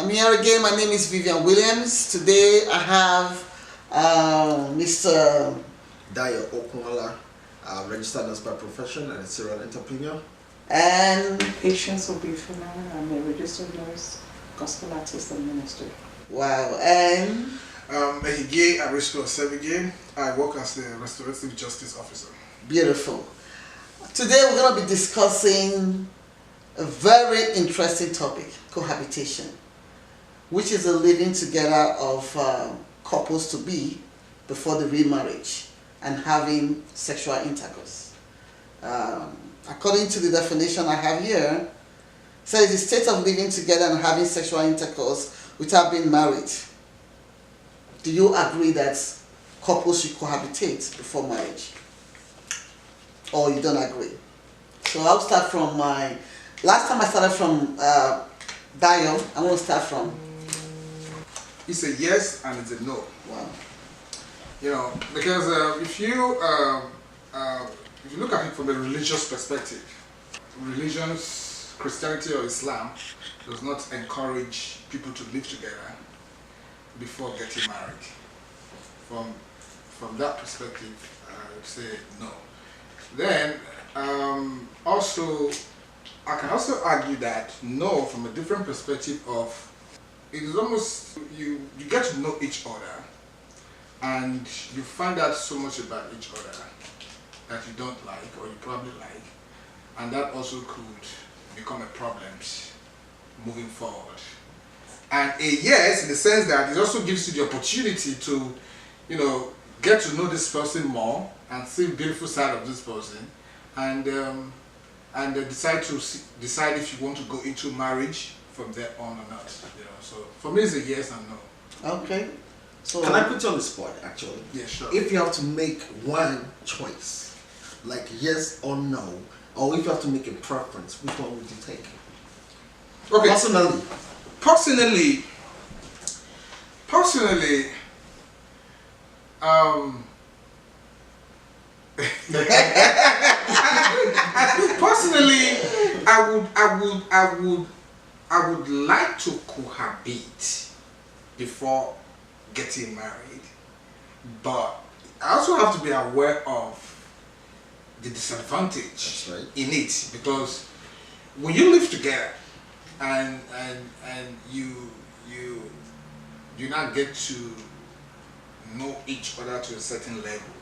I'm here again. My name is Vivian Williams. Today I have Mr. Dayo Okunwala, registered nurse by profession and a serial entrepreneur. And Patience Obifuna, I'm a registered nurse, gospel artist and minister. wow. And Ehige Aristo Osebige. I work as the restorative justice officer. beautiful. Today we're going to be discussing a very interesting topic, cohabitation, which is the living together of couples to be before the remarriage and having sexual intercourse. According to the definition I have here, it says the state of living together and having sexual intercourse without being married. Do you agree that couples should cohabitate before marriage? Or you don't agree? So I'll start from my, last time I started from Dayo, I'm going to start from. It's a yes and it's a no. Wow. You know, because if you look at it from a religious perspective, religions, Christianity or Islam does not encourage people to live together before getting married. From that perspective, I would say no. Then also, I can also argue that no, from a different perspective of, it is almost, you get to know each other and you find out so much about each other that you don't like or you probably like, and that also could become a problem moving forward. And a yes, in the sense that it also gives you the opportunity to, you know, get to know this person more and see the beautiful side of this person, and decide if you want to go into marriage from there on or not. You know, so for me, it's a yes and no. Okay. So Can I put you on the spot, actually? Yeah, sure. If you have to make one choice, like yes or no, or if you have to make a preference, which one would you take? Okay. Personally, Personally, I think personally, I would like to cohabit before getting married, but I also have to be aware of the disadvantage That's right. in it, because when you live together and you now get to know each other to a certain level,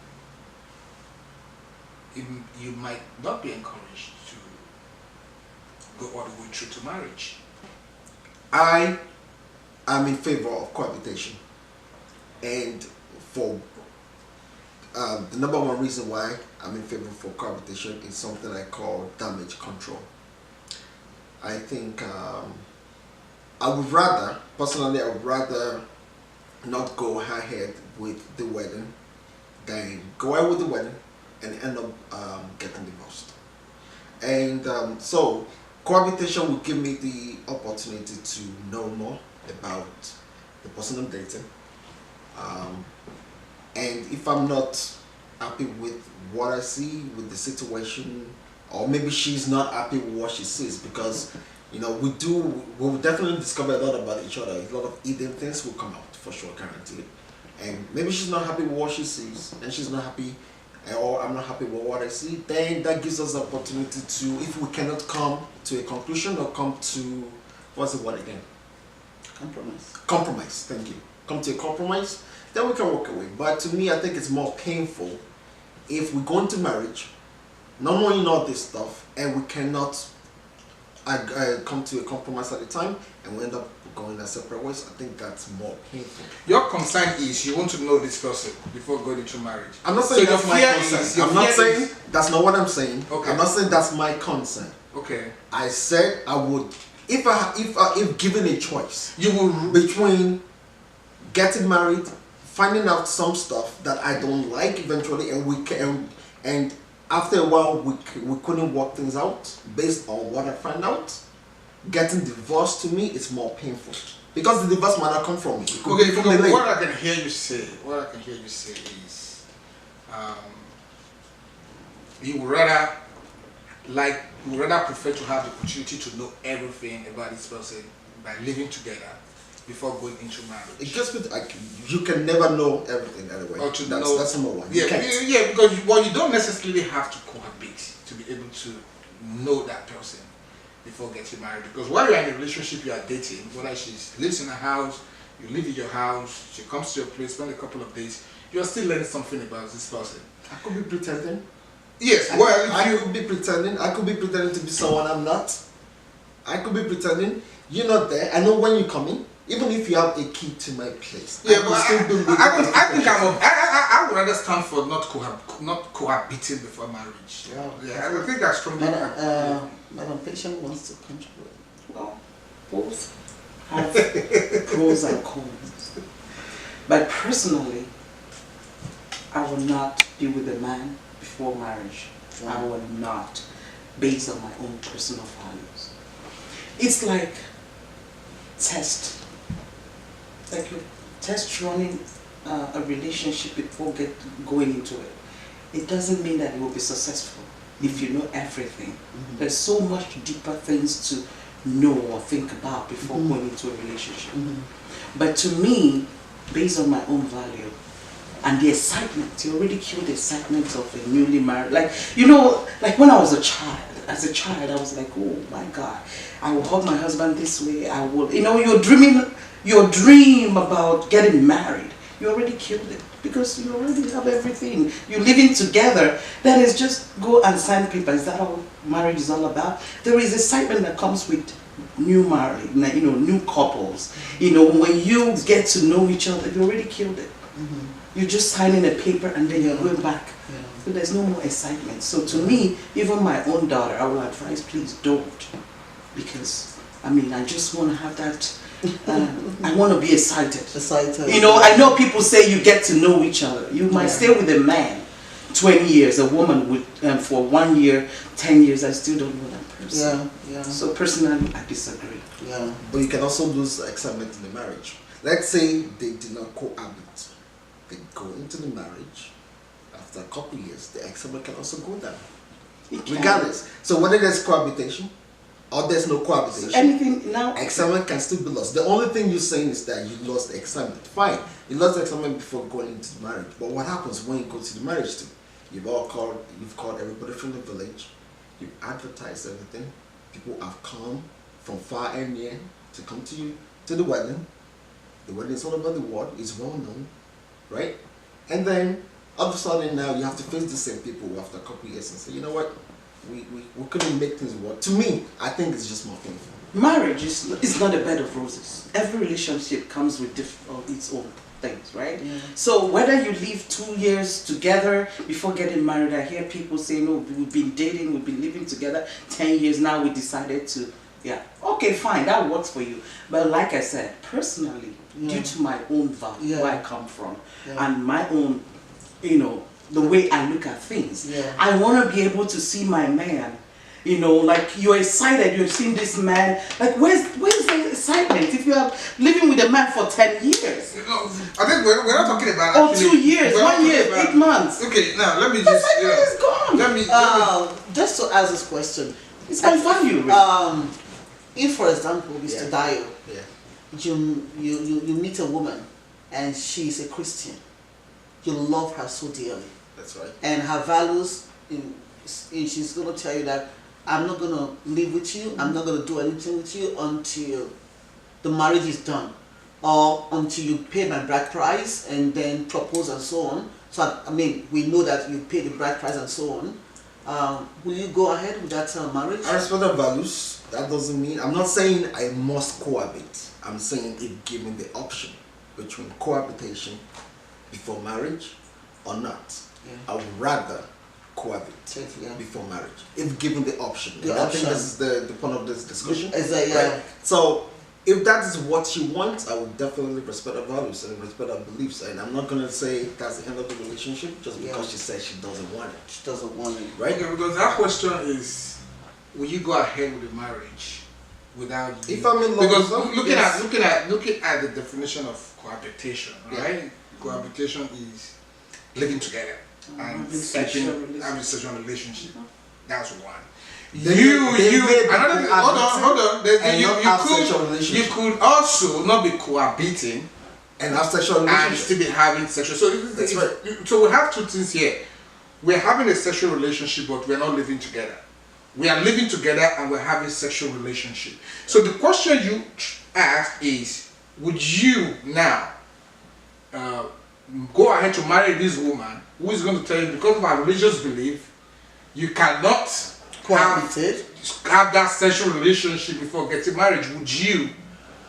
you might not be encouraged to go all the way through to marriage. I am in favor of cohabitation, and for the number one reason why I'm in favor for cohabitation is something I call damage control. I think I would rather not go ahead with the wedding than go out with the wedding and end up getting divorced. And so cohabitation will give me the opportunity to know more about the person I'm dating. And if I'm not happy with what I see, with the situation, or maybe she's not happy with what she sees, because you know we'll definitely discover a lot about each other. A lot of hidden things will come out for sure, guaranteed. And maybe she's not happy with what she sees, and she's not happy, or I'm not happy with what I see. Then that gives us the opportunity to, if we cannot come to a conclusion or come to, what's the word again? compromise. Compromise. Thank you. Come to a compromise, then we can walk away. But to me, I think it's more painful if we go into marriage, not knowing all this stuff, and we cannot come to a compromise at the time, and we end up going our separate ways. I think that's more painful. Your concern is you want to know this person before going into marriage. I'm not saying So that's your my fear concern. is- your I'm not fear saying is- that's not what I'm saying. Okay. I'm not saying that's my concern. Okay. I said I would, if given a choice You will. between getting married, finding out some stuff that I don't like eventually, and after a while we couldn't work things out based on what I found out. Getting divorced to me is more painful because the divorce might not come from me. It could Okay, be from the because lady. what I can hear you say is, you would rather prefer to have the opportunity to know everything about this person by living together before going into marriage. It gets with you can never know everything anyway. Or to that's, know, that's number one. Yeah, You can't. yeah, because you don't necessarily have to cohabit to be able to know that person before getting married. Because while you're in a relationship, you are dating, whether she lives in a house, you live in your house, she comes to your place, spend a couple of days, you are still learning something about this person. I could be pretending. Yes, I could be pretending. I could be pretending to be someone I'm not. I could be pretending. You're not there. I know when you come in. Even if you have a key to my place. Yeah, but I would understand for not cohabiting before marriage. Yeah, I think I strongly. Madam Patient wants to contribute. Well, both have pros and cons. But personally, I will not be with a man before marriage. I will not, based on my own personal values. It's like test. Like you test running a relationship before going into it. It doesn't mean that it will be successful if you know everything. Mm-hmm. There's so much deeper things to know or think about before Mm-hmm. going into a relationship. Mm-hmm. But to me, based on my own value and the excitement, you already kill the excitement of a newly married. Like, you know, like when I was a child, as a child, I was like, oh my God, I will hug my husband this way. I will, you know, you're dreaming, your dream about getting married, you already killed it because you already have everything. You're living together. Then it's just go and sign paper. Is that all marriage is all about? There is excitement that comes with new married, you know, new couples. You know, when you get to know each other, you already killed it. Mm-hmm. You're just signing a paper and then you're going back. Yeah. So there's no more excitement. So to me, even my own daughter, I will advise, please don't. Because, I mean, I just want to have that, I want to be excited. Excited. You know, I know people say you get to know each other. You might stay with a man 20 years, a woman with for 1 year, 10 years, I still don't know that person. Yeah. So personally, I disagree. Yeah. But you can also lose excitement in the marriage. Let's say they did not cohabit. They go into the marriage. After a couple of years, the excitement can also go down. Regardless. So whether there's cohabitation or there's no cohabitation, Anything now? excitement can still be lost. The only thing you're saying is that you lost the excitement. Fine, you lost the excitement before going into the marriage. But what happens when you go to the marriage too? You've called everybody from the village. You've advertised everything. People have come from far and near to come to you to the wedding. The wedding is all over the world. It's well known, right? And then all of a sudden now you have to face the same people after a couple of years and say, you know what? We couldn't make things work. To me, I think it's just more painful. Marriage is not a bed of roses. Every relationship comes with its own things, right? Yeah. So whether you live 2 years together before getting married, I hear people say, no, we've been dating, we've been living together 10 years, now we decided to, okay, fine, that works for you. But like I said, personally, due to my own value, where I come from, and my own, you know, the way I look at things, I want to be able to see my man. You know, like you're excited, you've seen this man. Like, where's the excitement if you are living with a man for 10 years? No, I think we're not talking about. Or actually, 2 years, 1 year, 8 months. Okay, now let me just. It's gone. Let me. Just to ask this question. It's my value. If, for example, Mr. Dio, Yeah. you meet a woman and she's a Christian, you love her so dearly, That's right. and her values, she's going to tell you that I'm not going to live with you, I'm not going to do anything with you until the marriage is done, or until you pay my bride price and then propose and so on. So I mean, we know that you pay the bride price and so on. Will you go ahead with that marriage? I respect their values. That doesn't mean, I'm not saying I must cohabit. I'm saying if given the option between cohabitation before marriage or not, I would rather cohabit before marriage, if given the option. The and I option. think this is the point of this discussion. Right? So if that is what she wants, I would definitely respect her values and respect her beliefs. And I'm not gonna say that's the end of the relationship just because she says she doesn't want it. She doesn't want it. Right? Okay, because that question is, will you go ahead with the marriage without you? If I'm in love because with them, looking at the definition of cohabitation, right? Cohabitation is living together and having sexual relationship. That's one. Hold on. And not have sexual You relationship. could also not be cohabiting And have sexual and relationship. still be having sexual. So That's right. So we have two things here. We're having a sexual relationship, but we're not living together. We are living together and we're having sexual relationship. So the question you asked is, would you now go ahead to marry this woman who is going to tell you because of her religious belief, you cannot have that sexual relationship before getting married? Would you?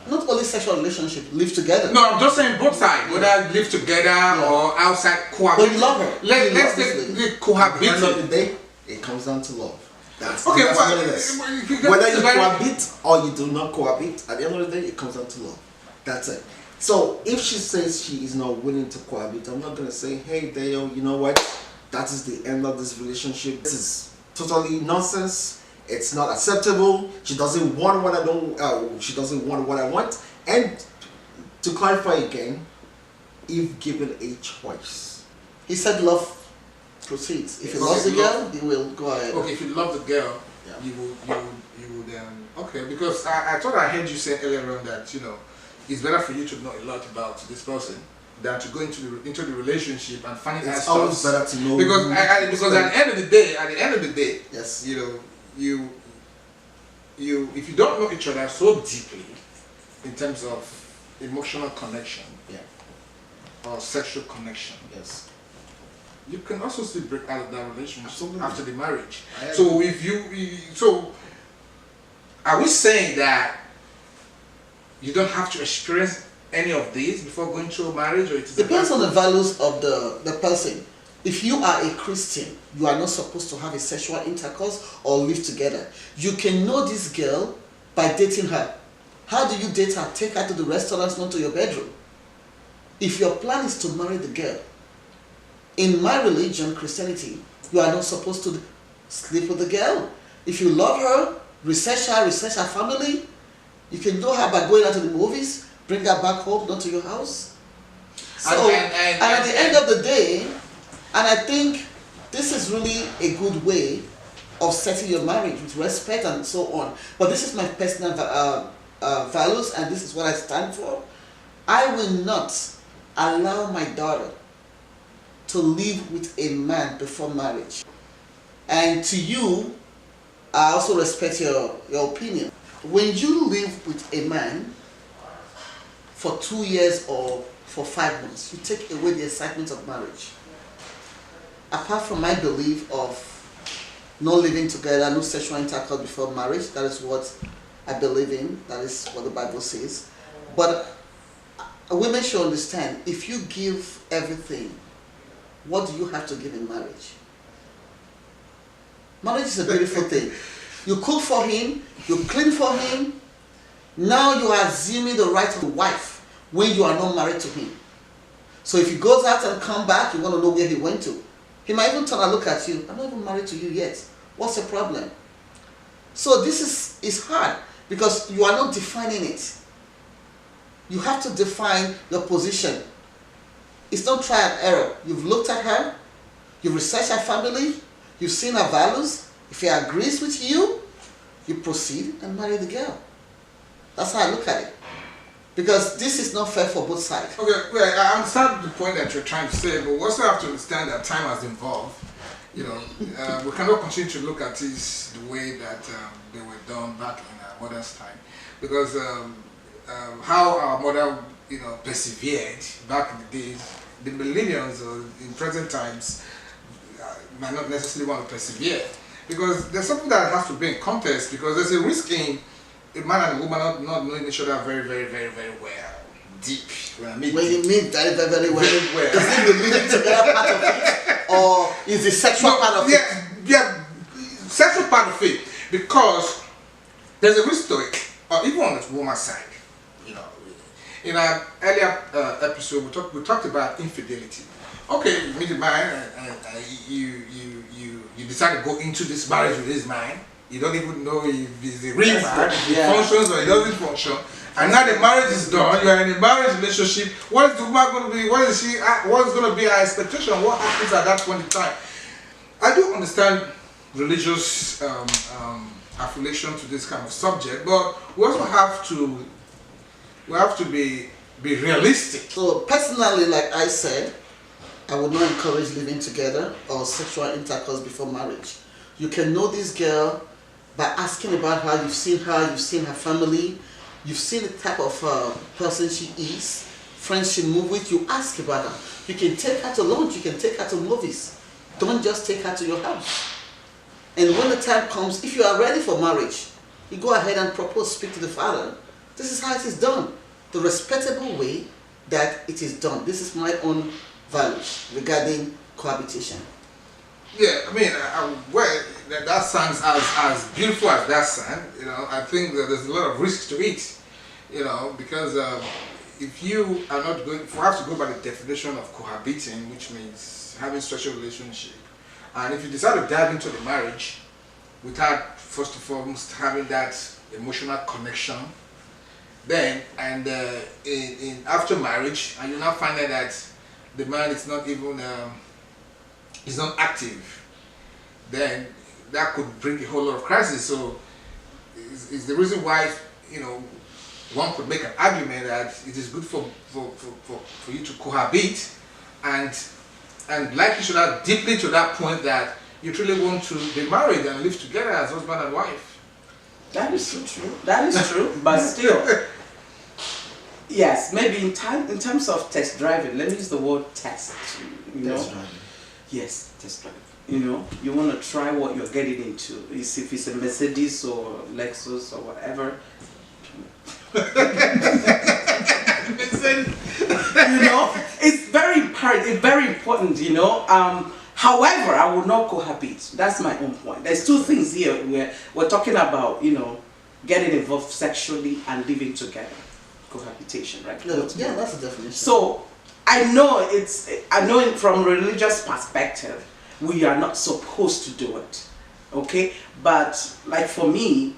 Not only sexual relationship, live together. No, I'm just saying both sides, whether live together or outside cohabit. But you love her. Let's take the At the end of cohabiting. the day, it comes down to love. That's Okay, that's well, what it is. well, Whether you very- cohabit or you do not cohabit, at the end of the day, it comes down to love. That's it. So if she says she is not willing to cohabit, I'm not gonna say, hey Dale, you know what? That is the end of this relationship. This is totally nonsense. It's not acceptable. She doesn't want what I don't. She doesn't want what I want. And to clarify again, if given a choice, He said love proceeds. If he Okay, loves the love. girl, he will go ahead. Okay, if you love the girl, Yeah. you would okay, because I thought I heard you say earlier on that it's better for you to know a lot about this person than to go into the relationship and find out it's stuff. always better to know. Because who because at the end of the day, yes, you if you don't know each other so deeply in terms of emotional connection yeah, or sexual connection, yes. you can also still break out of that relationship Absolutely. after the marriage. I So so are we saying that you don't have to experience any of these before going through a marriage, or it is Depends on the values of the person. If you are a Christian, you are not supposed to have a sexual intercourse or live together. You can know this girl by dating her. How do you date her? Take her to the restaurants, not to your bedroom. If your plan is to marry the girl, in my religion, Christianity, you are not supposed to sleep with the girl. If you love her, research her family, you can know her by going out to the movies, bring her back home, not to your house. So, and at the end of the day, and I think this is really a good way of setting your marriage with respect and so on. But this is my personal values, and this is what I stand for. I will not allow my daughter to live with a man before marriage. And to you, I also respect your opinion. When you live with a man for 2 years or for 5 months, you take away the excitement of marriage. Apart from my belief of no living together, no sexual intercourse before marriage, that is what I believe in, that is what the Bible says. But women should understand, if you give everything, what do you have to give in marriage? Marriage is a beautiful thing. You cook for him, you clean for him. Now you are assuming the right of the wife when you are not married to him. So if he goes out and come back, you want to know where he went to. He might even turn and look at you. I'm not even married to you yet. What's the problem? So this is hard because you are not defining it. You have to define your position. It's not trial and error. You've looked at her, you've researched her family, you've seen her values. If he agrees with you, you proceed and marry the girl. That's how I look at it. Because this is not fair for both sides. Okay, well, I understand the point that you're trying to say, but we also have to understand that time has evolved. We cannot continue to look at this the way that they were done back in our mother's time, because how our mother, persevered back in the days, the millennials or in present times might not necessarily want to persevere, because there's something that has to be in context, because there's a risk in a man and a woman not knowing each other very, very, very, very well, deep. When you mean very, very, very well, Very well. is it the living together part of it, or is the sexual part of it? Yeah, sexual part of it, because there's a risk to it, or even on the woman's side. In our earlier episode, we talked about infidelity. Okay, you meet a man and you decide to go into this marriage with this man. You don't even know if it's a real marriage, if it functions or it doesn't function. And now the marriage is done. You are in a marriage relationship. What is the woman going to be? What's going to be her expectation? What happens at that point in time? I do understand religious affiliation to this kind of subject, but we also have to be realistic. So personally, like I said, I would not encourage living together or sexual intercourse before marriage. You can know this girl by asking about her. You've seen her family, you've seen the type of person she is, friends she move with. You ask about her. You can take her to lunch, you can take her to movies. Don't just take her to your house. And when the time comes, if you are ready for marriage, you go ahead and propose, speak to the father. This is how it is done. The respectable way that it is done. This is my own values regarding cohabitation. Yeah, I mean, well, that sounds as beautiful as that sounds. You know, I think that there's a lot of risk to it. You know, because if you are not going, if we have to go by the definition of cohabiting, which means having sexual relationship, and if you decide to dive into the marriage without first and foremost having that emotional connection, then in after marriage, and you now find out that the man is not even is not active, then that could bring a whole lot of crisis. So is the reason why, you know, one could make an argument that it is good for you to cohabit and like each other deeply to that point that you truly want to be married and live together as husband and wife. That is so true. That is true. But still, yes, maybe in terms of test driving, let me use the word test. You know? Test driving. Yes, test driving. You know, you want to try what you're getting into. If it's a Mercedes or Lexus or whatever. You know, it's very important, you know. However, I will not cohabit. That's my own point. There's two things here where we're talking about, you know, getting involved sexually and living together. Cohabitation, right? Yeah, that's the definition. So I know from a religious perspective, we are not supposed to do it. Okay? But like for me,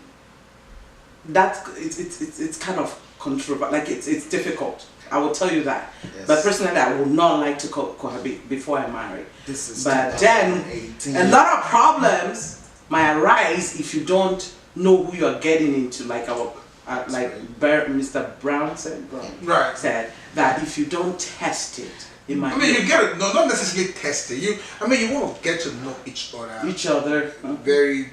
that it's kind of controversial. Like it's difficult. I will tell you that. Yes. But personally, I would not like to cohabit before I marry. This is But then 2018. a lot of problems might arise if you don't know who you're getting into. Like Mr. Brown said, Right. said that if you don't test it, it might. I mean, you get it. No, not necessarily test it. You want to get to know each other very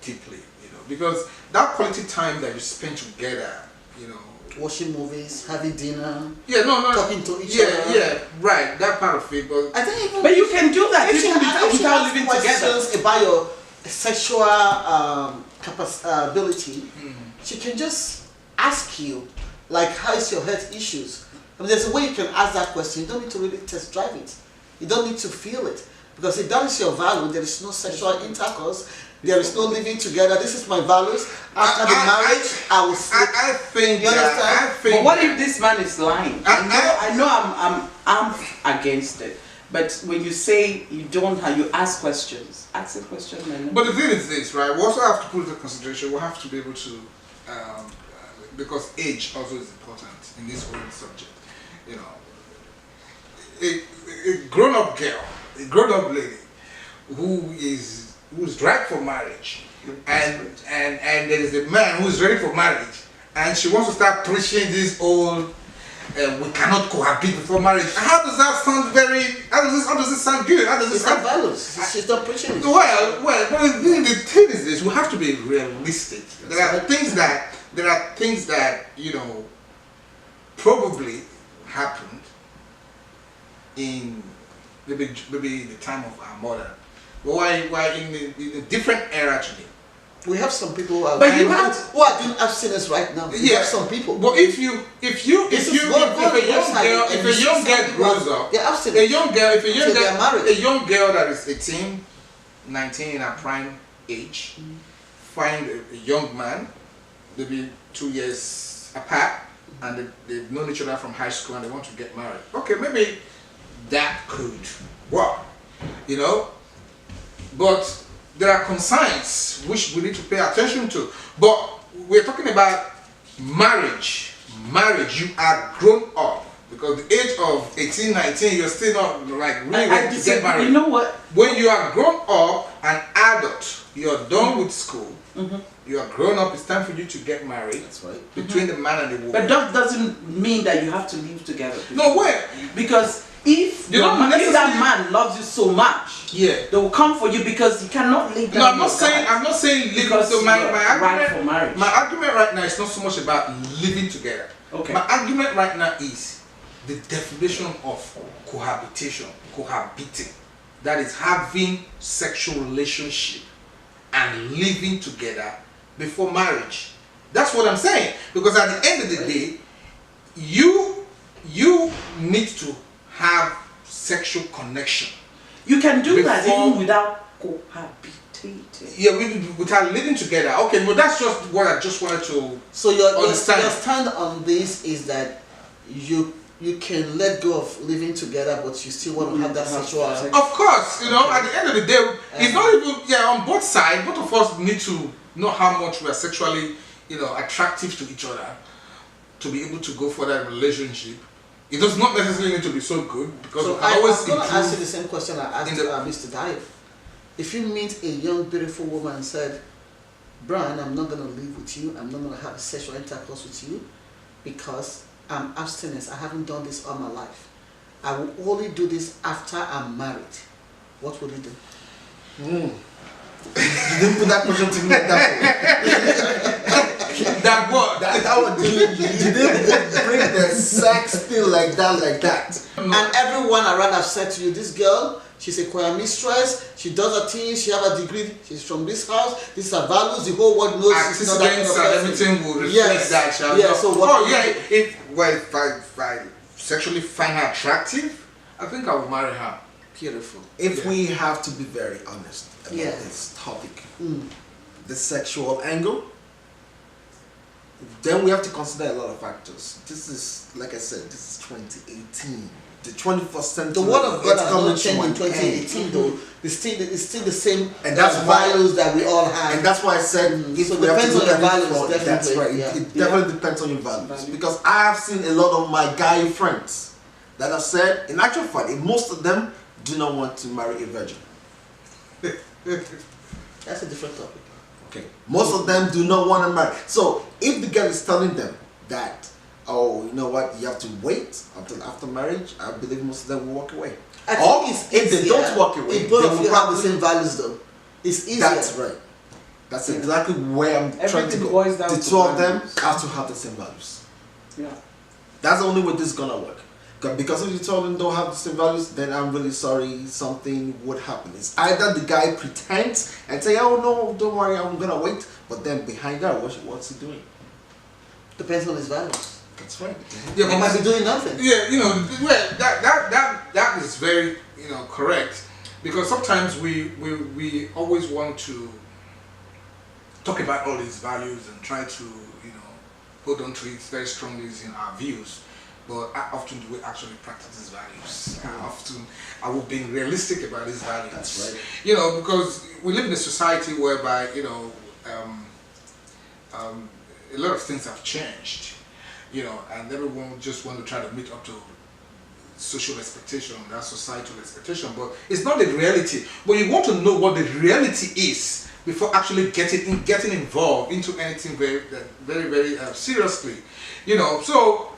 deeply. You know, because that quality time that you spend together, you know. Watching movies, having dinner, talking to each other. Yeah, right. That part of it, but I think even But you can do that if even she without asks living together. questions about your sexual ability, she can just ask you, like, how is your health issues? I mean, there's a way you can ask that question. You don't need to really test drive it. You don't need to feel it. Because if that is your value, there is no sexual intercourse, there is no living together. This is my values. After the marriage, I will sleep. I think. You understand? But what if this man is lying? I know I'm against it. But when you say you don't have, you ask questions. Ask a question, man. But the thing is this, right? We also have to put into consideration. We have to be able to, because age also is important in this whole subject. You know, a grown-up girl, a grown-up lady, who's ripe for marriage, and there is a man who is ready for marriage, and she wants to start preaching this old we cannot cohabit before marriage. How does that sound? How does it sound good? How does it It's sound? not values. She's not preaching it. Well, but the thing is this: we have to be realistic. There are things that you know probably happened in maybe the time of our mother, but why in a different era today. We have some people who are, But you who have- are doing abstinence right now. We have some people. But if a young girl grows up, they're abstinent. a young girl that is 18, 19 in her prime age, find a young man, maybe 2 years apart, and they've known each other from high school and they want to get married. Okay, maybe that could work, you know. But there are concerns which we need to pay attention to. But we're talking about marriage. You are grown up. Because the age of 18, 19, you're still not like really ready to get married. You know what? When you are grown up and adult, you're done with school, you are grown up, it's time for you to get married. That's right. Between the man and the woman. But that doesn't mean that you have to live together. No way. Because if You don't if that necessarily- man loves you so much, Yeah. they will come for you because you cannot live down. No, I'm not your saying guard. I'm not saying living. Because So my you're argument, right for marriage. my argument right now is not so much about living together. Okay. My argument right now is the definition of cohabitation, cohabiting. That is having sexual relationship and living together before marriage. That's what I'm saying. Because at the end of the day, you need to have sexual connection. You can do that Before- even without cohabitating. Yeah, without living together. Okay, well that's just what I just wanted to. So your Understand. stand on this is that you can let go of living together, but you still want to have that sexual. Of course, you know, at the end of the day, it's not even on both sides. Both of us need to know how much we are sexually, attractive to each other, to be able to go for that relationship. It does not necessarily need to be so good because So we can always I'm going to ask you improve. the same question I asked in the- Mr. Dayo. If you meet a young, beautiful woman and said, Brian, I'm not going to live with you, I'm not going to have sexual intercourse with you because I'm abstinence, I haven't done this all my life. I will only do this after I'm married. What would you do? You didn't put that question to me like that. That what? That would you didn't bring the sex thing like that. And everyone around have said to you, this girl, she's a choir mistress, she does her thing, she have a degree, she's from this house, this is her values, the whole world knows she's not that kind of Antecedents and person. everything will reflect Yes. that. Shall Yeah, not- so what would you if I sexually find her attractive, I think I will marry her. Beautiful. If Yeah. we have to be very honest about Yeah. this topic, Mm. the sexual angle, then we have to consider a lot of factors. This is, like I said, this is 2018. The 21st century. The word of God it's has coming not to changed in an 2018 end. though. It's still the same And that's why- values that we all have. And that's why I said if So it we have to depends look on your at it values, from- that's definitely, right. yeah. It definitely depends on your values. Value. Because I have seen a lot of my guy friends that have said, in actual fact, most of them do not want to marry a virgin. That's a different topic. Okay. Most of them do not want to marry. So if the girl is telling them that, oh, you know what, you have to wait until after marriage, I believe most of them will walk away. I Or think it's if they easier don't walk away, if both they of will you have the probably- same values though. It's easier. That's right. That's exactly where I'm trying to Everything go. boils down The to two of them values. have to have the same values. Yeah. That's the only way this is gonna work. Because if you two of them don't have the same values, then I'm really sorry, something would happen. It's either the guy pretends and say, oh no, don't worry, I'm gonna wait, but then behind that, what's he doing? Depends on his values. That's right. Yeah, He but might be doing nothing. Yeah, well, that is very, correct, because sometimes we always want to talk about all these values and try to, hold on to it very strongly in our views, but how often do we actually practice these values? How often are we being realistic about these values? That's right. Because we live in a society whereby, a lot of things have changed, and everyone just want to try to meet up to social expectation, that societal expectation, but it's not the reality. But you want to know what the reality is before actually getting involved into anything very, very seriously, So,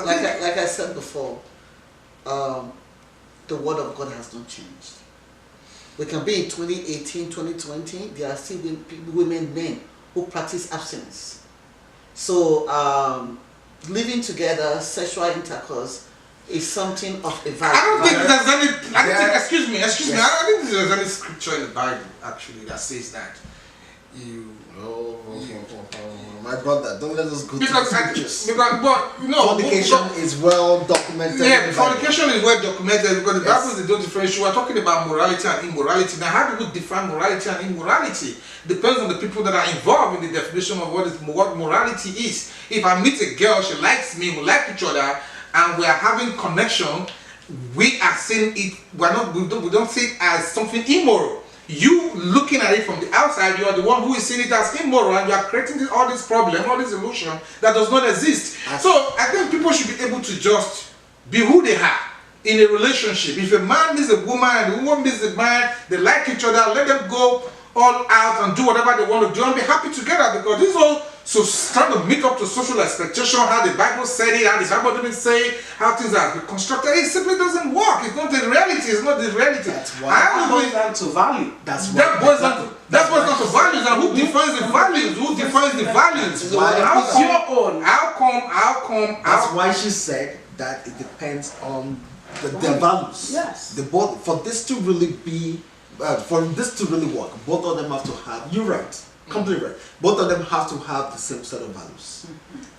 Like I said before, the word of God has not changed. We can be in 2018, 2020, there are still women, men who practice abstinence. So living together, sexual intercourse is something of a value. I don't think there's any. I don't Yeah. think, excuse me. Yes. I don't think there's any scripture in the Bible actually that says that you. My brother, don't let us go Because, to the scriptures. fornication. Fornication is well documented. Yeah, in the Bible. fornication is well documented because the Yes. Bible is don't differentiate. We're talking about morality and immorality. Now, how do we define morality and immorality? Depends on the people that are involved in the definition of what morality is. If I meet a girl, she likes me, we like each other, and we are having connection, we are seeing it. We don't see it as something immoral. You looking at it from the outside, you are the one who is seeing it as immoral, and you are creating all this problem, all this illusion that does not exist. So I think people should be able to just be who they are in a relationship. If a man meets a woman and the woman meets a man, they like each other, let them go all out and do whatever they want to do and be happy together, because this is all so trying to meet up to social expectation, how the Bible said it, how the Bible didn't say it, how things are constructed. It simply doesn't work. It's not the reality. It's not the reality. That's why That boils down to value. That boils down to values, and who defines the values? Who defines the values? How come? That's why she said that it depends on their values. Yes. The both for this to really be, for this to really work, both of them have to have. You're right, completely right. Both of them have to have the same set of values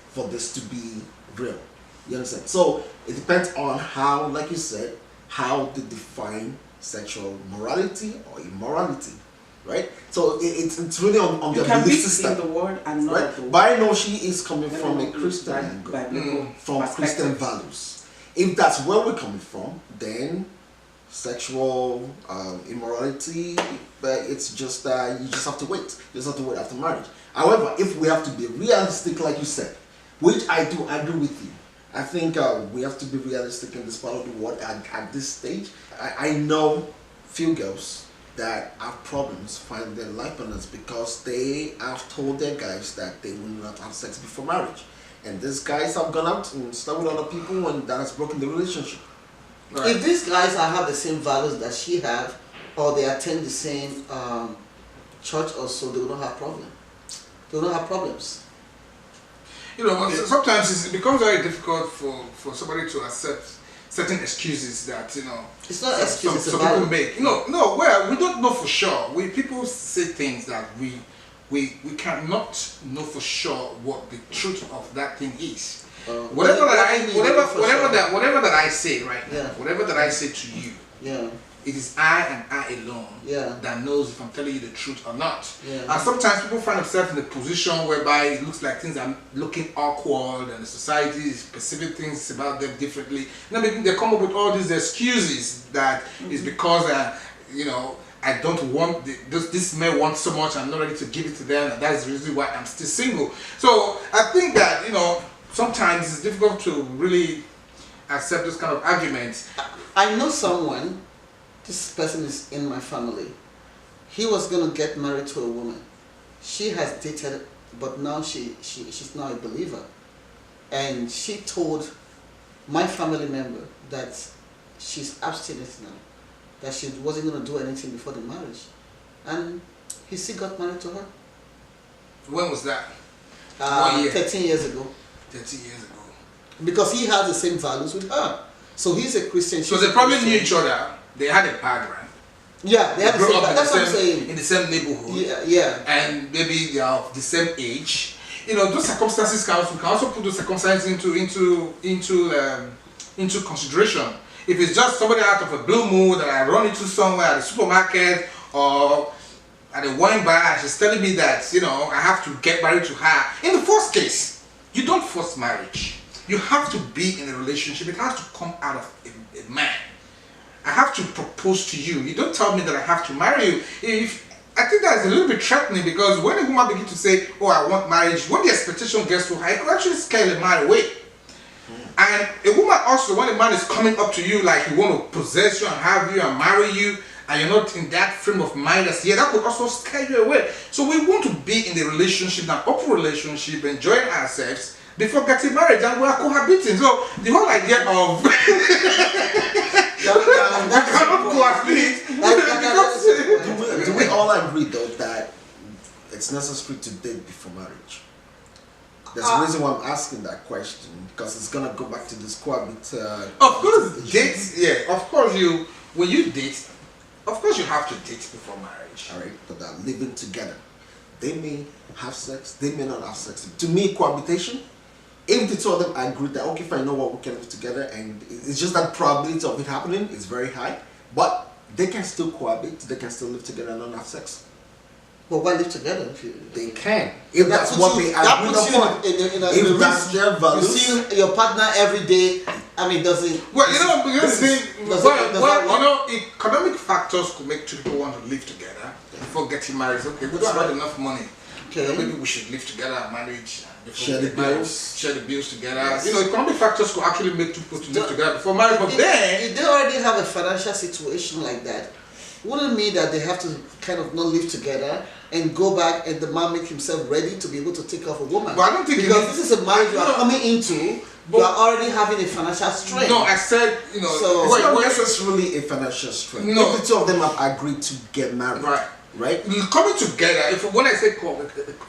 for this to be real. You understand? So it depends on how, like you said, how they define sexual morality or immorality, right? So it's really on You the can belief be system. in the word and not Right? the word. But I know she is coming from a Christian angle, from Christian values. If that's where we're coming from, then sexual immorality, but it's just you just have to wait. You just have to wait after marriage. However, if we have to be realistic, like you said, which I do agree with you, I think we have to be realistic in this part of the world at this stage. I know few girls that have problems finding their life partners because they have told their guys that they will not have sex before marriage. And these guys have gone out and slept with other people, and that has broken the relationship. Right. If these guys have the same values that she have, or they attend the same church also, they will not have problem. They will not have problems. You know, sometimes it becomes very difficult for somebody to accept certain excuses that, you know, It's not excuses, it's some a people value. make. No, well, we don't know for sure. People say things that we cannot know for sure what the truth of that thing is. Whatever that I say right now, Yeah. whatever that I say to you, Yeah, it is I and I alone Yeah. that knows if I'm telling you the truth or not. Yeah. And sometimes people find themselves in a position whereby it looks like things are looking awkward and the society is perceiving things about them differently. And then they come up with all these excuses that is because, you know, I don't want, this may want so much, I'm not ready to give it to them, and that's the reason why I'm still single. So I think that, you know, sometimes it's difficult to really accept this kind of arguments. I know someone. This person is in my family. He was gonna get married to a woman. She has dated, but now she's now a believer, and she told my family member that she's abstinent now, that she wasn't gonna do anything before the marriage, and he still got married to her. When was that? What year? 13 years ago. 30 years ago. Because he has the same values with her. So he's a Christian. So she's they a probably Christian. knew each other. They had a background. Yeah, they have the grew same. up That's what I'm saying. in the same neighborhood. Yeah, yeah. And maybe they are of the same age. You know, those circumstances we can also put those circumstances into consideration. If it's just somebody out of a blue moon that I run into somewhere at the supermarket or at a wine bar, and she's telling me that, you know, I have to get married to her. In the first case, you don't force marriage. You have to be in a relationship. It has to come out of a man. I have to propose to you. You don't tell me that I have to marry you. I think that is a little bit threatening, because when a woman begins to say, oh, I want marriage, when the expectation gets too high, it could actually scare the man away. And a woman also, when a man is coming up to you like he want to possess you and have you and marry you, and you're not in that frame of mind as yet, that could also scare you away. So we want to be in a relationship, an open relationship, enjoying ourselves before getting married, and we are cohabiting. So the whole idea of Do we all agree though that it's necessary to date before marriage? There's a reason why I'm asking that question, because it's gonna go back to this cohabit. Of course, date. Yeah, of course when you date, of course you have to date before marriage. All right, but they're living together. They may have sex, they may not have sex. To me, cohabitation, if the two of them agree that, okay, fine, know what, we can live together, and it's just that probability of it happening is very high, but they can still cohabit, they can still live together and not have sex. But why live together? They can. If that's what they agree upon. If that's their You values. see your partner every day. I mean, does it? Well, you know, because economic factors could make two people want to live together before getting married. Okay, we don't have enough money. Okay. Maybe we should live together and manage. Before Share we the get married. bills. Share the bills together. Yes. You know, economic factors could actually make two people to live So- together before marriage. But then, If they already have a financial situation like that, wouldn't mean that they have to kind of not live together and go back and the man make himself ready to be able to take off a woman. But I don't think because it this is a marriage you are No. coming into, you But- are already having a financial strain. no, I said, you know, So- It's wait, not wait, necessarily a financial strain. No. If the two of them have agreed to get married, Right. right? coming together. If when I say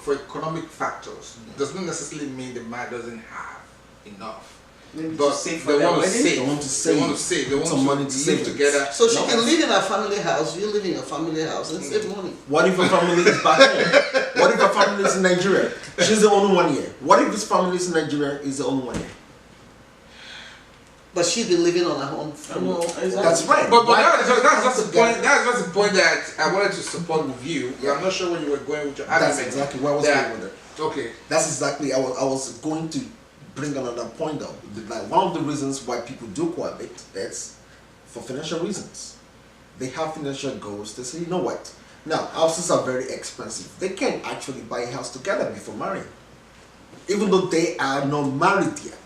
for economic factors, does not necessarily mean the man doesn't have enough. Maybe But to save for they their want to wedding. save. They want to They want to save. They want Some money to to live save it. together. So she No. can live in a family house, you live in a family house and save money. What if her family is back home? What if her family is in Nigeria? She's the only one here. What if his family is in Nigeria? Is the only one here? But she's been living on her own. No, exactly. That's right. But Why that's can't just they the come point. together? That's just the point that I wanted to support with you. I'm not sure where you were going with your argument. That's exactly where I was that- going with it. Okay. That's exactly I was going to bring another point up. Like one of the reasons why people do cohabit is for financial reasons. They have financial goals. They say, you know what? Now houses are very expensive. They can't actually buy a house together before marrying, even though they are not married yet.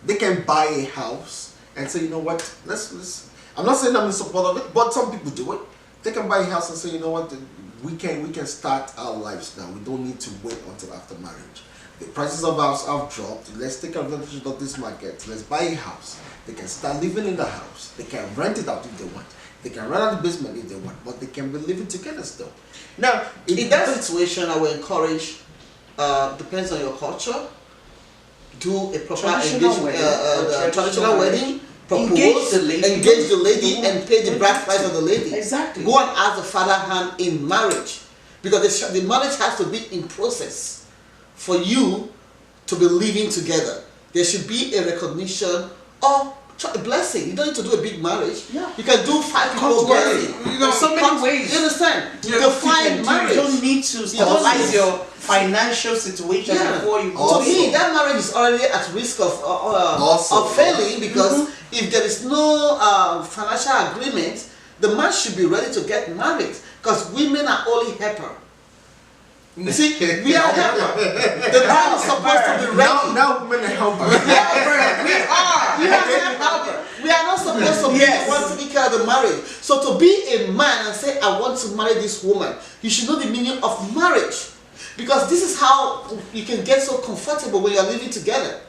They can buy a house and say, you know what? Let's. I'm not saying I'm in support of it, but some people do it. They can buy a house and say, you know what? We can start our lives now. We don't need to wait until after marriage. The prices of house have dropped. Let's take advantage of this market. Let's buy a house. They can start living in the house. They can rent it out if they want. They can rent out the basement if they want, but they can be living together still. Now, In that situation, I will encourage, depends on your culture, do a proper Traditional wedding. traditional wedding, propose, Engage the lady. engage the lady and pay the bride price of the lady. Exactly. Go and ask the father hand in marriage, because the marriage has to be in process for you to be living together. There should be a recognition or a blessing. You don't need to do a big marriage. Yeah. You can do 5 people Culturally. wedding. You know, There's so many ways. You understand? Yeah, Define marriage. You don't need to stabilize your financial situation Yeah. before you Also- To me, that marriage is already at risk of Also- failing, because if there is no financial agreement, the man should be ready to get married, because women are only helper. You see, we are helper. The man is supposed to be ready. now women are helping. We are not supposed to be Yes. the one taking care of the marriage. So to be a man and say, I want to marry this woman, you should know the meaning of marriage. Because this is how you can get so comfortable when you are living together.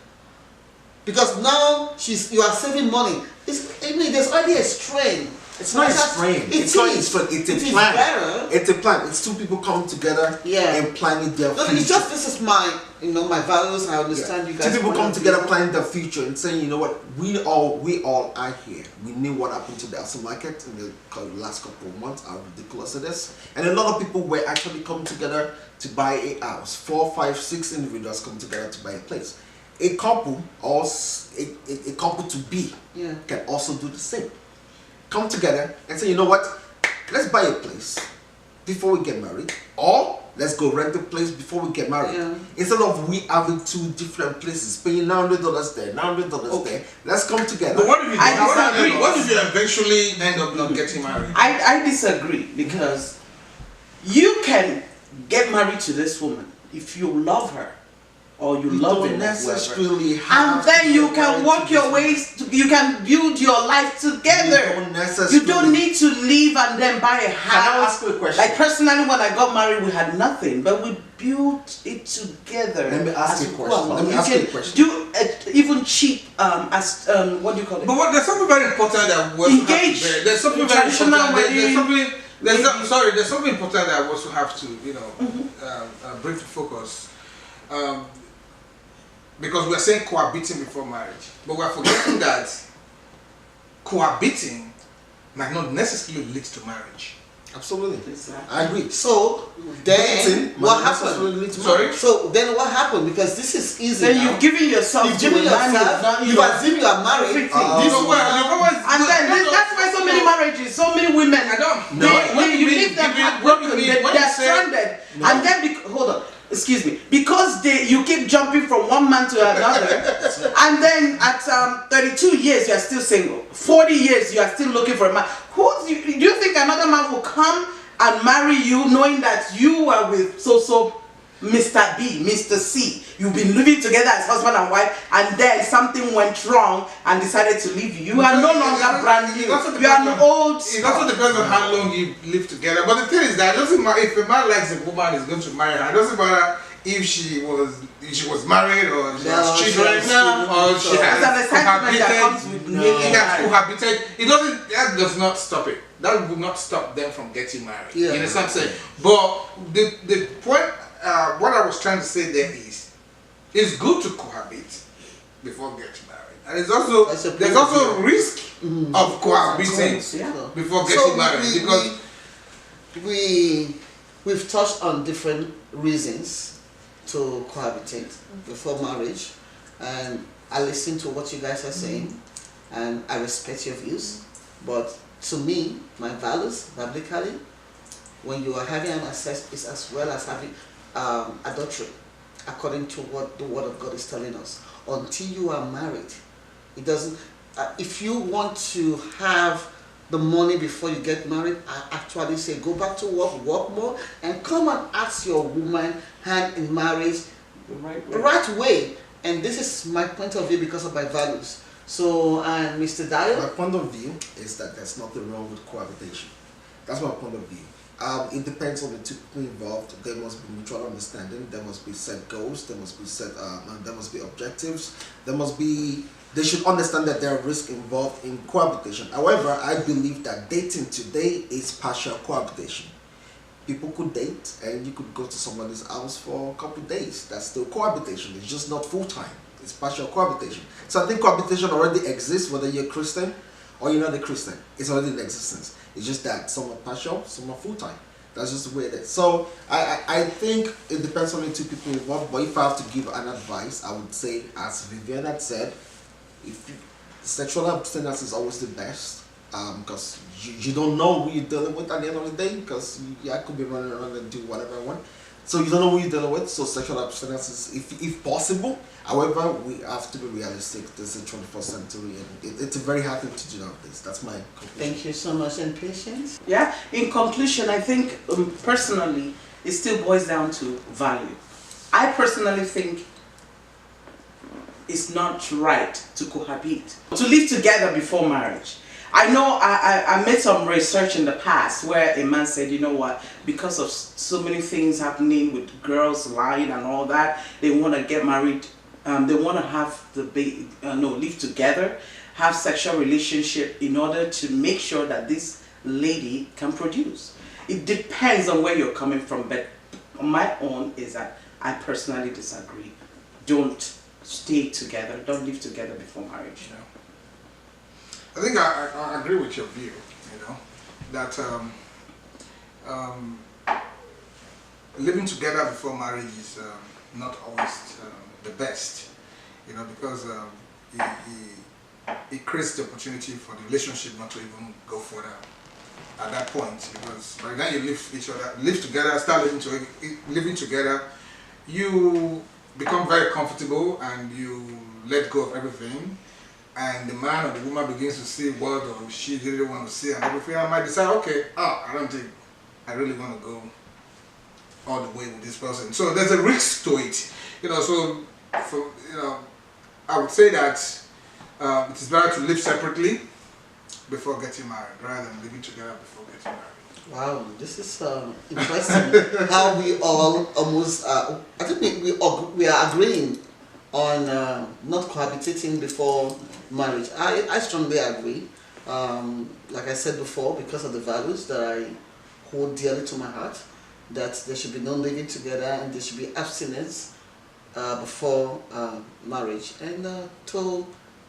Because now you are saving money. There's already a strain. It's not a strain. It's not a strain. It's a It is plan. better. It's a plan. It's two people coming together Yeah. and planning their No, future. it's just, this is my values. I understand you guys. Two people point come of together view. planning their future and saying, you know what, we all are here. We knew what happened to the housing market in the last couple of months, how ridiculous it is. And a lot of people were actually coming together to buy a house. 4, 5, 6 individuals come together to buy a place. A couple, or a couple to be, Yeah. can also do the same. Come together and say, you know what, let's buy a place before we get married, or let's go rent a place before we get married. Yeah. Instead of we having 2 different places, paying $900 there, $900 there, let's come together. But what if you I disagree. what if you eventually end up not getting married? I disagree, because you can get married to this woman if you love her or you love don't him, necessarily and have then to you get can married work to your this ways. You can build your life together. You don't necessarily. You don't need to leave and then buy a Can I house. ask you a question? Like personally, when I got married, we had nothing, but we built it together. Let me ask as you a we go question. along. Let me ask you a can question. Do even cheap what do you call it? But there's something very important that we also have to Engage. bear. There's something very Traditional important. There's wedding. something. There's something important that I also have to, bring to focus. Because we're saying cohabiting before marriage, but we're forgetting that cohabiting might not necessarily lead to marriage. Absolutely. Exactly. I agree. So then Dating what might necessarily happened? lead to Sorry? marriage. So then what happened? Because this is easy Then now. you've given yourself You've to given a man yourself, you've you assume you are married. everything. This No, well, you've always, And then that's why so many marriages, so many women, I don't. No. you leave them heartbroken, they're stranded, No. and then hold on, excuse me, because you keep jumping from one man to another, and then at 32 years you are still single, 40 years you are still looking for a man. Do you think another man will come and marry you knowing that you are with so? Mr. B, Mr. C. You've been living together as husband and wife, and then something went wrong and decided to leave you. You are no longer brand new. You are an old. It also depends on how long you live together. But the thing is that it doesn't matter if a man likes a woman is going to marry her. It doesn't matter if she was married or she has children or she has cohabited. That does not stop it. That will not stop them from getting married. Yeah. You understand what I'm saying? But the point, what I was trying to say there is, it's good to cohabit before getting married, and there's also a risk of cohabiting before getting married because we've touched on different reasons to cohabitate before marriage, and I listen to what you guys are saying, and I respect your views. But to me, my values, biblically, when you are having an access, is as well as having adultery, according to what the Word of God is telling us. Until you are married, it doesn't. If you want to have the money before you get married, I actually say go back to work more, and come and ask your woman hand in marriage the right way. And this is my point of view because of my values. So, and Mr. Dio? My point of view is that there's nothing wrong with cohabitation. That's my point of view. It depends on the two people involved. There must be mutual understanding. There must be set goals. There must be there must be objectives. They should understand that there are risks involved in cohabitation. However, I believe that dating today is partial cohabitation. People could date and you could go to somebody's house for a couple of days. That's still cohabitation. It's just not full time. It's partial cohabitation. So I think cohabitation already exists, whether you're Christian or you're not a Christian. It's already in existence. It's just that some are partial, some are full time. That's just the way it is. So I think it depends on the two people involved. But if I have to give an advice, I would say, as Vivian had said, sexual abstinence is always the best, because you don't know who you're dealing with at the end of the day, because I could be running around and do whatever I want. So you don't know who you're dealing with, so sexual abstinence is, if possible. However, we have to be realistic. This is the 21st century, and it's a very hard thing to do nowadays. That's my conclusion. Thank you so much. And Patience? Yeah, in conclusion, I think personally, it still boils down to value. I personally think it's not right to cohabit, to live together before marriage. I know I made some research in the past where a man said, you know what, because of so many things happening with girls lying and all that, they want to get married, they want to have the baby, live together, have sexual relationship in order to make sure that this lady can produce. It depends on where you're coming from, but my own is that I personally disagree. Don't stay together, don't live together before marriage. I think I agree with your view, that living together before marriage is not always the best, because it creates the opportunity for the relationship not to even go further at that point, because by the time you live together, start living together, you become very comfortable and you let go of everything, and the man or the woman begins to see what or she really want to see and everything. I might decide, okay, I don't think I really want to go all the way with this person. So there's a risk to it, so I would say that it is better to live separately before getting married rather than living together before getting married. Wow, this is interesting. How we all almost, I think we are agreeing on not cohabitating before marriage. I strongly agree. Like I said before, because of the values that I hold dearly to my heart, that there should be no living together and there should be abstinence before marriage. And to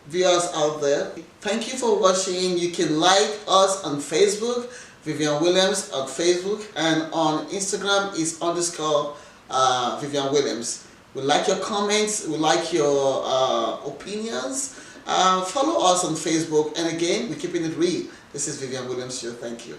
viewers out there, thank you for watching. You can like us on Facebook, Vivian Williams on Facebook, and on Instagram is _ Vivian Williams. We like your comments, we like your opinions. Follow us on Facebook, and again, we're keeping it real. This is Vivian Williams Show. Thank you.